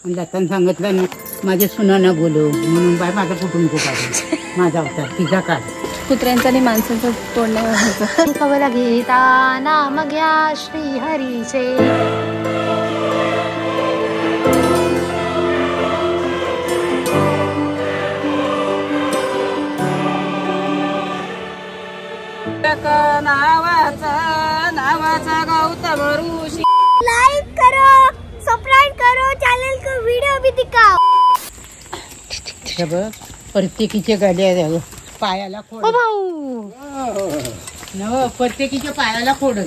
जाताना सांगितलं ना माझ्या सुनानं बोलव म्हणून बाय माझा कुटुंब काढ माझा होता तिचा काढ कुत्र्यांचा आणि माणसांचं तोडण्याचं कवला घेता नाम घ्या श्री हरीचे नावाचा गौतम ऋषी लाइक करो सबस्क्राइब करो चैनल को वीडियो भी दिखाओ प्रत्येकीच्या गाड्या पायाला खोड प्रत्येकीच्या पायाला खोड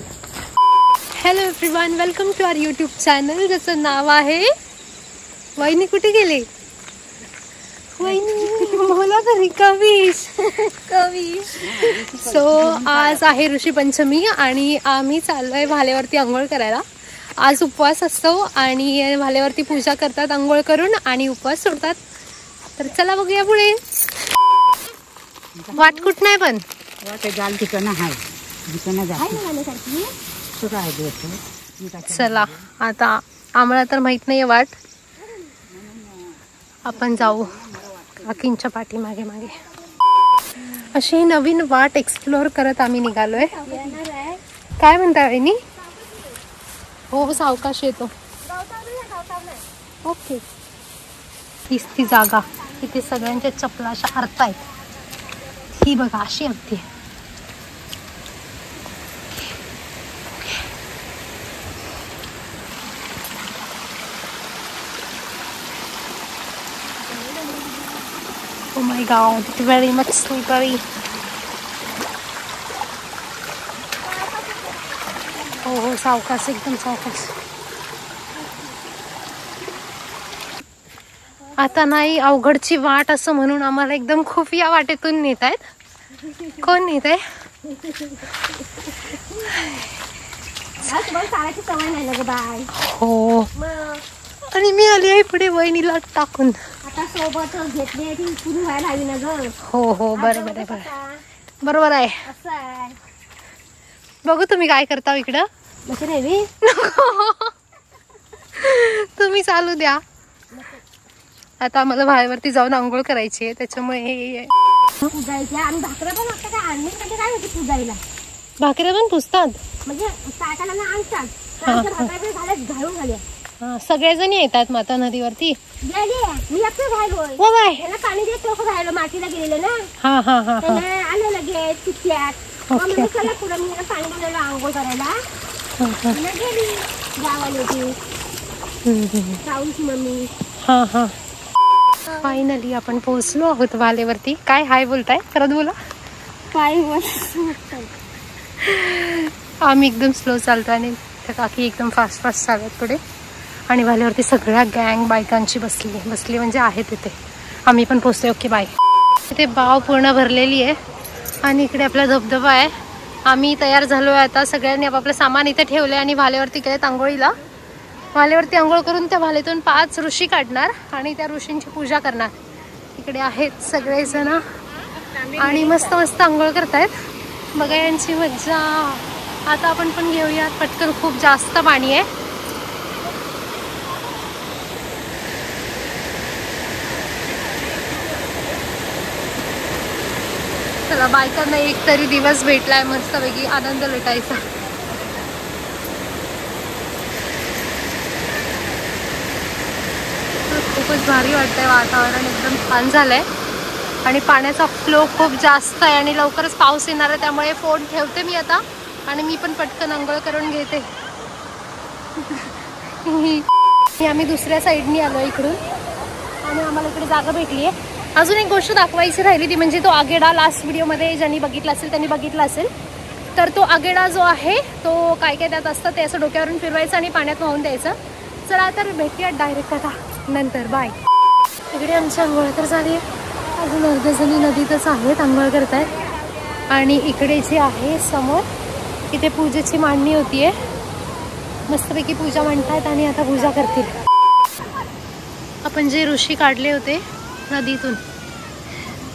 hello everyone welcome to our YouTube channel ज्याचं नाव आहे वहिनी कुठे गेले बोला तरी कवीश सो आज आहे ऋषी पंचमी आणि आम्ही चाललोय भालेवरती आंघोळ करायला. आज उपवास असतो आणि भालेवरती पूजा करतात आंघोळ करून आणि उपवास सोडतात. तर चला बघूया पुढे. वाट कुठ नाही पण जाल ठिकाण आहे चला आता आम्हाला तर माहित नाहीये वाट. आपण जाऊ काकींच्या पाठीमागे मागे. अशी नवीन वाट एक्सप्लोर करत आम्ही निघालोय. काय म्हणता वहिनी? हो सावकाश येतो. ओके ती जागा इथे सगळ्यांच्या चपला अशा हरतायत. ही बघा अशी अगदी Oh my god, very much slippery. हो सावकाश एकदम सावकाश. आता नाही अवघडची वाट असं म्हणून आम्हाला एकदम खूप या वाटेतून नेत आहेत. कोण नेत आहे? हो आणि मी आली आहे पुढे वहिनीला टाकून. हो हो बरोबर आहे बरोबर आहे. बघू तुम्ही काय करता इकडं. तुम्ही चालू द्या. आता आम्हाला भाड्यावरती जाऊन आंघोळ करायची आहे त्याच्यामुळे भाकऱ्या पण पुजतात म्हणजे सगळेजण येतात माता नदीवरती. मातीला गेलेलं ना हा हा हा आलं लगेच आंघोळ करायला मम्मी. हा हा फायनली आपण पोहोचलो आहोत भालेवरती. काय हाय बोलताय? परत बोला. आम्ही एकदम स्लो चालतो आणि त्या काकी एकदम फास्ट फास्ट चालत पुढे. आणि भालेवरती सगळ्या गँग बायकांची बसली म्हणजे आहे तिथे. आम्ही पण पोहोचतोय. Okay bye. तिथे बाव पूर्ण भरलेली आहे आणि इकडे आपला धबधबा आहे. आम्ही तयार झालो आहे आता. सगळ्यांनी आपापलं सामान इथे ठेवलंय आणि भालेवरती गेलेत आंघोळीला. भालेवरती आंघोळ करून त्या भालेतून 5 ऋषी काढणार आणि त्या ऋषींची पूजा करणार. इकडे आहेत सगळेजण आणि मस्त मस्त आंघोळ करतायत. बघा यांची मज्जा. आता आपण पण घेऊयात पटकन. खूप जास्त पाणी आहे. चला बायकांना एक तरी दिवस भेटलाय मस्तपैकी आनंद लुटायचा. खूपच भारी वाटतंय. वातावरण एकदम छान झालंय आणि पाण्याचा फ्लो खूप जास्त आहे आणि लवकरच पाऊस येणार आहे. त्यामुळे फोन ठेवते मी आता आणि मी पण पटकन आंघोळ करून घेते. आम्ही दुसऱ्या साईडनी आलो इकडून आणि आम्हाला इकडे जागा भेटली आहे. अजून एक गोष्ट दाखवायची राहिली ती म्हणजे तो आगेडा. लास्ट व्हिडिओमध्ये ज्यांनी बघितला असेल त्यांनी बघितला असेल तर तो आगेडा जो आहे तो काय काय त्यात असतं ते असं डोक्यावरून फिरवायचं आणि पाण्यात वाहून द्यायचं. चला तर भेटूया डायरेक्ट आता नंतर. बाय. इकडे आमची आंघोळ तर झाली आहे. अजून अर्धजणी नदीतच आहेत आंघोळ करतायत. आणि इकडे जे आहे समोर इथे पूजेची मांडणी होतीये. मस्तपैकी पूजा म्हणतायत आणि आता पूजा करतील. आपण जे ऋषी काढले होते नदीतून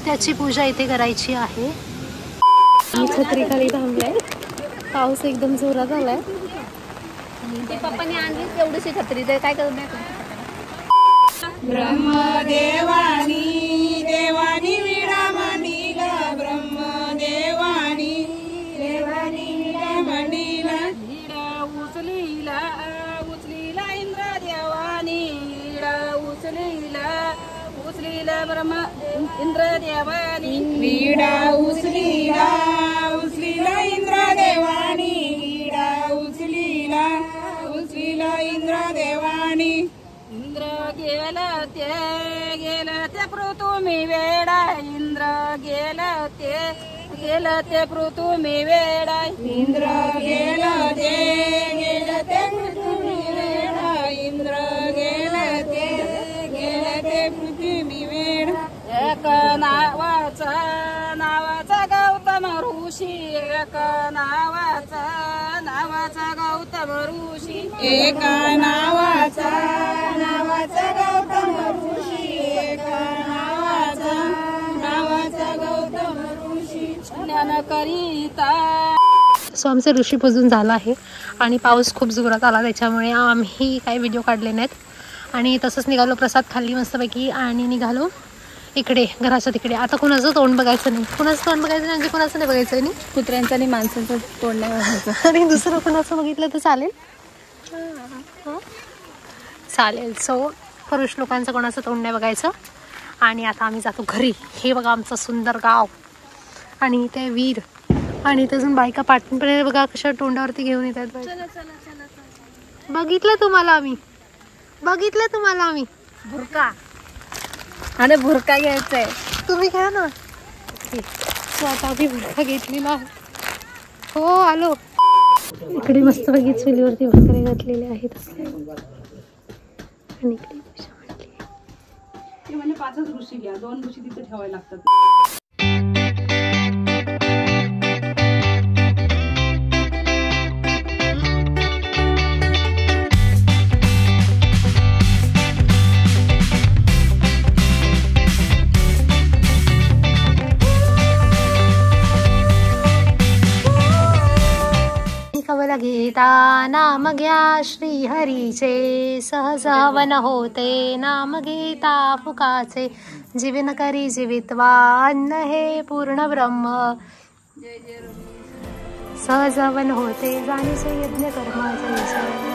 त्याची पूजा इथे करायची आहे. मी छत्री खाली थांबलाय. पाऊस एकदम जोरात आलाय. पप्पांनी आणली तेवढीशी छत्री ते काय करू नये. ब्रह्मदेवानी देवानी विडा मांडिला ब्रह्मदेवानी देवानी विडा मांडिला विडा उचलीला उचलीला इंद्रदेवानी विडा उचलीला ब्रह्म इंद्रदेवानी विडा उचलीला इंद्रदेवानी विडा उचलीला इंद्रदेवानी इंद्र गेला ते पृथ्वी वेडा इंद्र गेला ते पृथ्वी वेडा इंद्र गेला ते पृथ्वी वेडा इंद्र गेला ते पृथ्वी वेडा एक नावाचा गौतम ऋषी एक नावाचा गौतम ऋषी एका नावाचा गौतम ऋषी एका नावाचा गौतम ऋषी ज्ञान करिता. सो आमचं ऋषी पूजन झालं आहे आणि पाऊस खूप जोरात आला त्याच्यामुळे आम्ही काही व्हिडिओ काढले नाहीत आणि तसंच निघालो. प्रसाद खाल्ली मस्तपैकी आणि निघालो इकडे घराच्या तिकडे. आता कुणाचं तोंड बघायचं नाही. कुणाचं तोंड बघायचं म्हणजे कुणाचं नाही बघायचं नाही. कुत्र्यांचं आणि माणसांचं तोंड नाही बघायचं. आणि दुसरं कुणाचं बघितलं तर चालेल. चालेल. सो पुरुष लोकांचं कोणाचं तोंड नाही बघायचं. आणि आता आम्ही जातो घरी. हे बघा आमचं सुंदर गाव आणि ते वीर आणि इथे अजून बायका पाठीपर्यंत बघा कशा तोंडावरती घेऊन येतात. बघितलं तुम्हाला आम्ही भुरका आणि भुरका घ्यायचंय. तुम्ही घ्या ना. सो आता आम्ही भुरका घेतलेला आहे. हो आलो. इकडे मस्त बघित चुलीवरती भाकरी घातलेले आहेत आणि इकडे म्हणजे 5च ऋषी घ्या. 2 ऋषी तिथे ठेवायला लागतात. गीता नाम घ्या श्री हरीचे सहज हवन होते नाम घेता फुकाचे जीवन करी जीवित्वा अन्न हे पूर्ण ब्रह्म सहज हवन होते जाणीचे यज्ञ कर्माचे